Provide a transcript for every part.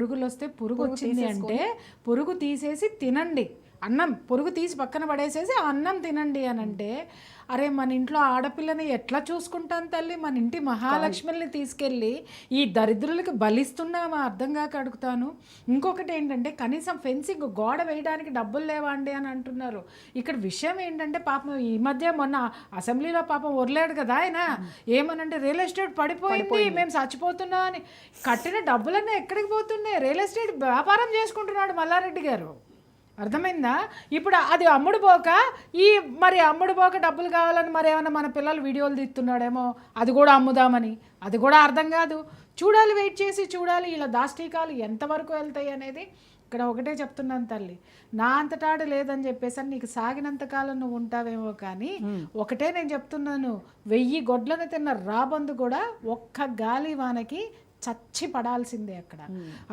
పురుగులు వస్తే పురుగు వచ్చింది అంటే పురుగు తీసేసి తినండి, అన్నం పురుగు తీసి పక్కన పడేసేసి ఆ అన్నం తినండి అని అంటే, అరే మన ఇంట్లో ఆడపిల్లని ఎట్లా చూసుకుంటాను తల్లి, మన ఇంటి మహాలక్ష్మిని తీసుకెళ్ళి ఈ దరిద్రులకి బలిస్తున్నామా అర్థం కాక అడుగుతాను. ఇంకొకటి ఏంటంటే కనీసం ఫెన్సింగ్ గోడ వేయడానికి డబ్బులు లేవా అండి అని అంటున్నారు. ఇక్కడ విషయం ఏంటంటే పాపం ఈ మధ్య మొన్న అసెంబ్లీలో పాపం వరలేడు కదా ఆయన, ఏమనంటే రియల్ ఎస్టేట్ పడిపోయింది మేము చచ్చిపోతున్నా అని. కట్టిన డబ్బులన్నీ ఎక్కడికి పోతున్నాయి? రియల్ ఎస్టేట్ వ్యాపారం చేసుకుంటున్నాడు మల్లారెడ్డి గారు. అర్థమైందా? ఇప్పుడు అది అమ్ముడు పోక మరి అమ్ముడు పోక డబ్బులు కావాలని మరి ఏమైనా మన పిల్లలు వీడియోలు తీస్తున్నాడేమో, అది కూడా అమ్ముదామని, అది కూడా అర్థం కాదు. చూడాలి, వెయిట్ చేసి చూడాలి ఇలా దాష్టీకాలు ఎంతవరకు వెళ్తాయి అనేది. ఇక్కడ ఒకటే చెప్తున్నాను తల్లి, నా అంతటాడు లేదని చెప్పేసి నీకు సాగినంతకాలం నువ్వు ఉంటావేమో, కానీ ఒకటే నేను చెప్తున్నాను, 1000 గొడ్లను తిన్న రాబందు కూడా ఒక్క గాలి వానకి చచ్చి పడాల్సిందే అక్కడ.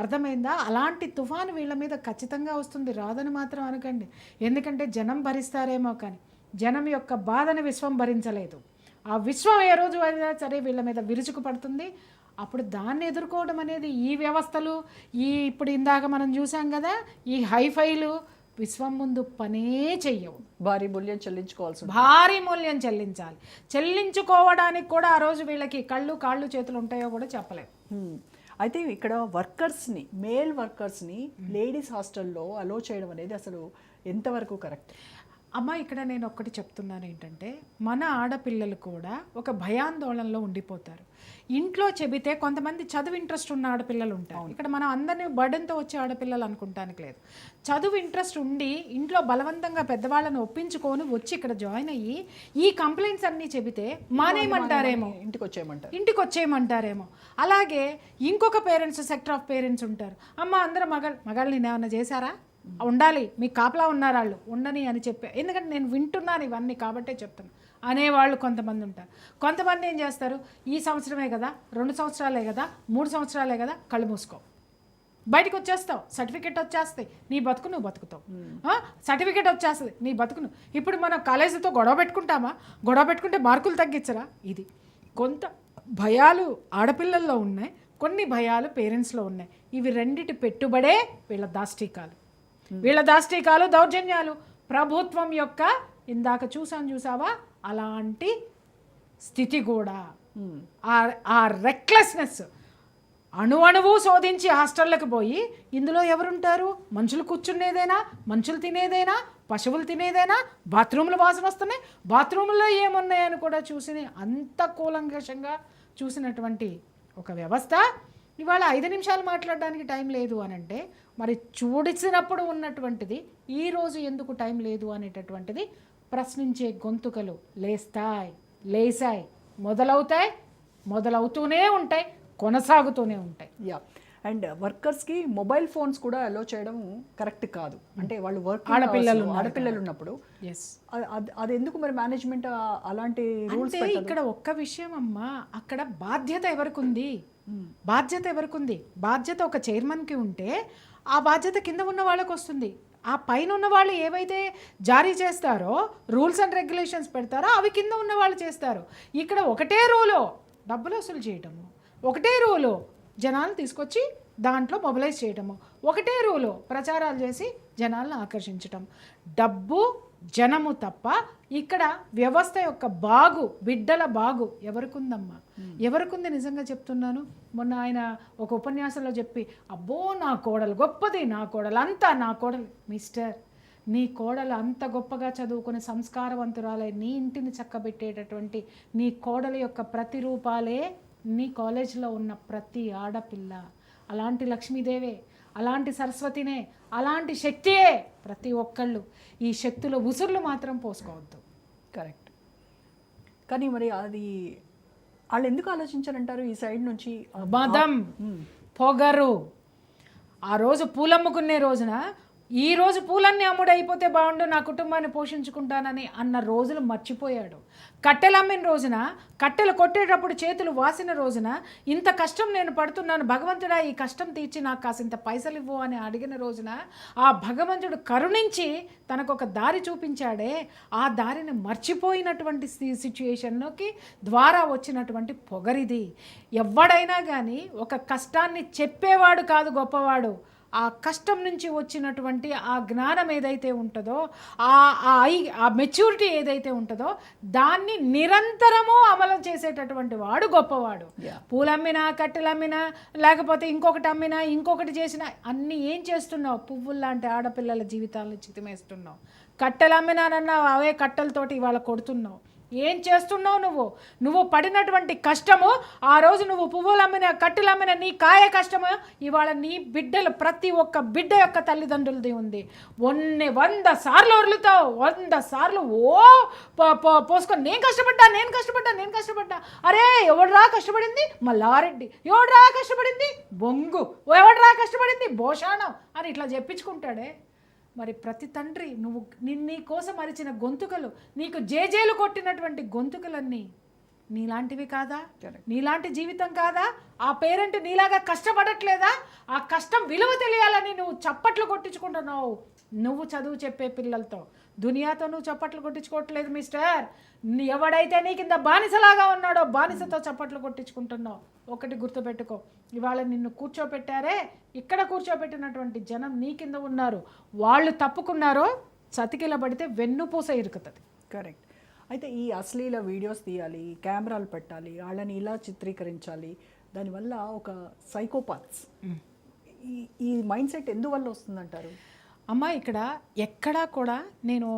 అర్థమైందా? అలాంటి తుఫాను వీళ్ళ మీద ఖచ్చితంగా వస్తుంది, రాదని మాత్రం అనకండి. ఎందుకంటే జనం భరిస్తారేమో కానీ జనం యొక్క బాధను విశ్వం భరించలేదు. ఆ విశ్వం ఏ రోజు అయినా సరే వీళ్ళ మీద విరుచుకు పడుతుంది. అప్పుడు దాన్ని ఎదుర్కోవడం అనేది ఈ వ్యవస్థలు, ఇప్పుడు ఇందాక మనం చూసాం కదా ఈ హైఫైలు విశ్వం ముందు పనే చెయ్యవు. భారీ మూల్యం చెల్లించుకోవాల్సి, భారీ మూల్యం చెల్లించాలి. చెల్లించుకోవడానికి కూడా ఆ రోజు వీళ్ళకి కాళ్ళు చేతులు ఉంటాయో కూడా చెప్పలేము. అయితే ఇక్కడ వర్కర్స్ని, మేల్ వర్కర్స్ని లేడీస్ హాస్టల్లో అలో చేయడం అనేది అసలు ఎంతవరకు కరెక్ట్? అమ్మ ఇక్కడ నేను ఒక్కటి చెప్తున్నాను ఏంటంటే, మన ఆడపిల్లలు కూడా ఒక భయాందోళనలో ఉండిపోతారు. ఇంట్లో చెబితే కొంతమంది చదువు ఇంట్రెస్ట్ ఉన్న ఆడపిల్లలు ఉంటారు. ఇక్కడ మనం అందరినీ బర్డెన్తో వచ్చే ఆడపిల్లలు అనుకుంటానికి లేదు. చదువు ఇంట్రెస్ట్ ఉండి ఇంట్లో బలవంతంగా పెద్దవాళ్ళని ఒప్పించుకొని వచ్చి ఇక్కడ జాయిన్ అయ్యి ఈ కంప్లైంట్స్ అన్నీ చెబితే మానేయమంటారేమో, ఇంటికి వచ్చేయమంటారేమో. అలాగే ఇంకొక పేరెంట్స్, సెక్టర్ ఆఫ్ పేరెంట్స్ ఉంటారు, అమ్మ అందరూ మగాళ్ళని ఏమన్నా చేశారా, ఉండాలి మీకు కాపలా ఉన్నారు వాళ్ళు ఉండని అని చెప్పే, ఎందుకంటే నేను వింటున్నాను ఇవన్నీ కాబట్టే చెప్తాను అనేవాళ్ళు కొంతమంది ఉంటారు. కొంతమంది ఏం చేస్తారు, ఈ సంవత్సరమే కదా, 2 సంవత్సరాలే కదా, 3 సంవత్సరాలే కదా, కళ్ళు మూసుకో, బయటకు వచ్చేస్తావు, సర్టిఫికేట్ వచ్చేస్తాయి, నీ బతుకు నువ్వు బతుకుతావు, సర్టిఫికేట్ వచ్చేస్తుంది, నీ బతుకును. ఇప్పుడు మనం కాలేజీతో గొడవ పెట్టుకుంటామా, గొడవ పెట్టుకుంటే మార్కులు తగ్గించరా? ఇది కొంత భయాలు ఆడపిల్లల్లో ఉన్నాయి, కొన్ని భయాలు పేరెంట్స్లో ఉన్నాయి. ఇవి రెండిటి పెట్టుబడే వీళ్ళ దాష్టీకాలు, దౌర్జన్యాలు. ప్రభుత్వం యొక్క ఇందాక చూసావా అలాంటి స్థితి కూడా, ఆ రెక్లెస్నెస్ అణువు శోధించి హాస్టళ్ళకి పోయి ఇందులో ఎవరుంటారు? మనుషులు కూర్చునేదేనా, మనుషులు తినేదేనా, పశువులు తినేదేనా, బాత్రూములు వాసన వస్తున్నాయి, బాత్రూముల్లో ఏమున్నాయని కూడా చూసి అంత కూలంకషంగా చూసినటువంటి ఒక వ్యవస్థ ఇవాళ 5 నిమిషాలు మాట్లాడడానికి టైం లేదు అని అంటే, మరి చూడిసినప్పుడు ఉన్నటువంటిది ఈరోజు ఎందుకు టైం లేదు అనేటటువంటిది ప్రశ్నించే గొంతుకలు లేసాయి, మొదలవుతూనే ఉంటాయి, కొనసాగుతూనే ఉంటాయి. అండ్ వర్కర్స్కి మొబైల్ ఫోన్స్ కూడా అలో చేయడం కరెక్ట్ కాదు. అంటే వాళ్ళు ఆడపిల్లలు ఉన్నప్పుడు అది ఎందుకు మరి మేనేజ్మెంట్ అలాంటి రూల్స్? ఇక్కడ ఒక్క విషయం అమ్మా, అక్కడ బాధ్యత ఎవరికి ఉంది? బాధ్యత ఒక చైర్మన్కి ఉంటే ఆ బాధ్యత కింద ఉన్న వాళ్ళకి వస్తుంది. ఆ పైన ఉన్న వాళ్ళు ఏవైతే జారీ చేస్తారో, రూల్స్ అండ్ రెగ్యులేషన్స్ పెడతారో అవి కింద ఉన్న వాళ్ళు చేస్తారు. ఇక్కడ ఒకటే రూలు డబ్బులు వసూలు చేయటము, ఒకటే రూలు జనాలను తీసుకొచ్చి దాంట్లో మొబిలైజ్ చేయటము, ఒకటే రూలు ప్రచారాలు చేసి జనాలను ఆకర్షించటం. డబ్బు జనము తప్ప ఇక్కడ వ్యవస్థ యొక్క బాగు, బిడ్డల బాగు ఎవరికుందమ్మా? ఎవరికుంది? నిజంగా చెప్తున్నాను. మొన్న ఆయన ఒక ఉపన్యాసంలో చెప్పి, అబ్బో నా కోడలు గొప్పది, నా కోడలు అంతా, నా కోడలు. మిస్టర్, నీ కోడలు అంత గొప్పగా చదువుకునే సంస్కారవంతురాలే, నీ ఇంటిని చక్కబెట్టేటటువంటి నీ కోడలు యొక్క ప్రతిరూపాలే నీ కాలేజీలో ఉన్న ప్రతి ఆడపిల్ల. అలాంటి లక్ష్మీదేవే, అలాంటి సరస్వతినే, అలాంటి శక్తియే ప్రతి ఒక్కళ్ళు. ఈ శక్తుల ఉసుర్లు మాత్రం పోసుకోవద్దు. కరెక్ట్. కానీ మరి అది వాళ్ళు ఎందుకు ఆలోచించారంటారు? ఈ సైడ్ నుంచి మదం, పొగరు. ఆ రోజు పూలమ్ముకునే రోజున ఈ రోజు పూలన్నీ అమ్ముడైపోతే బాగుండు, నా కుటుంబాన్ని పోషించుకుంటానని అన్న రోజులు మర్చిపోయాడు. కట్టెలు అమ్మిన రోజున, కట్టెలు కొట్టేటప్పుడు చేతులు వాసిన రోజున, ఇంత కష్టం నేను పడుతున్నాను భగవంతుడా, ఈ కష్టం తీర్చి నాకు కాసింత పైసలు ఇవ్వు అని అడిగిన రోజున ఆ భగవంతుడు కరుణించి తనకు ఒక దారి చూపించాడే, ఆ దారిని మర్చిపోయినటువంటి సిచ్యుయేషన్లోకి ద్వారా వచ్చినటువంటి పొగరిది. ఎవడైనా కానీ ఒక కష్టాన్ని చెప్పేవాడు కాదు గొప్పవాడు, ఆ కష్టం నుంచి వచ్చినటువంటి ఆ జ్ఞానం ఏదైతే ఉంటుందో, ఆ మెచ్యూరిటీ ఏదైతే ఉంటుందో దాన్ని నిరంతరము అమలు చేసేటటువంటి వాడు గొప్పవాడు. పూలమ్మినా, కట్టెలమ్మినా, లేకపోతే ఇంకొకటి అమ్మినా, ఇంకొకటి చేసినా, అన్నీ ఏం చేస్తున్నావు? పువ్వుల్లాంటి ఆడపిల్లల జీవితాలను చితిమేస్తున్నావు. కట్టెలు అమ్మినానన్నావు, అవే కట్టెలతోటి ఇవాళ కొడుతున్నావు. ఏం చేస్తున్నావు నువ్వు పడినటువంటి కష్టము, ఆ రోజు నువ్వు పువ్వులు అమ్మిన, కట్టెలు అమ్మిన నీ కాయ కష్టము ఇవాళ నీ బిడ్డలు, ప్రతి ఒక్క బిడ్డ యొక్క తల్లిదండ్రులది ఉంది. 100 సార్లు వదులుతావు, 100 సార్లు పోసుకొని నేను కష్టపడ్డా. అరే ఎవడ్రా కష్టపడింది? మల్లారెడ్డి. ఎవడ్రా కష్టపడింది? బొంగు. ఎవడ్రా కష్టపడింది? భోషాణం అని ఇట్లా చెప్పించుకుంటాడే. మరి ప్రతి తండ్రి నువ్వు నీ కోసం అరిచిన గొంతుకలు, నీకు జేజేలు కొట్టినటువంటి గొంతుకలన్నీ నీలాంటివి కాదా? నీలాంటి జీవితం కాదా? ఆ పేరెంట్ నీలాగా కష్టపడట్లేదా? ఆ కష్టం విలువ తెలియాలని నువ్వు చప్పట్లు కొట్టించుకుంటున్నావు. నువ్వు చదువు చెప్పే పిల్లలతో, దునియాతో నువ్వు చప్పట్లు కొట్టించుకోవట్లేదు మిస్టర్. ఎవడైతే నీ కింద బానిసలాగా ఉన్నాడో బానిసతో చప్పట్లు కొట్టించుకుంటున్నావు. ఒకటి గుర్తుపెట్టుకో, ఇవాళ నిన్ను కూర్చోపెట్టారే, ఇక్కడ కూర్చోపెట్టినటువంటి జనం నీ కింద ఉన్నారు. వాళ్ళు తప్పుకున్నారో చతికిలబడితే వెన్నుపూస ఇరుకుతుంది. కరెక్ట్. అయితే ఈ అశ్లీల వీడియోస్ తీయాలి, కెమెరాలు పెట్టాలి, వాళ్ళని ఇలా చిత్రీకరించాలి, దానివల్ల ఒక సైకోపాత్స్, ఈ మైండ్ సెట్ ఎందువల్ల వస్తుందంటారు? అమ్మ ఇక్కడ ఎక్కడా కూడా నేను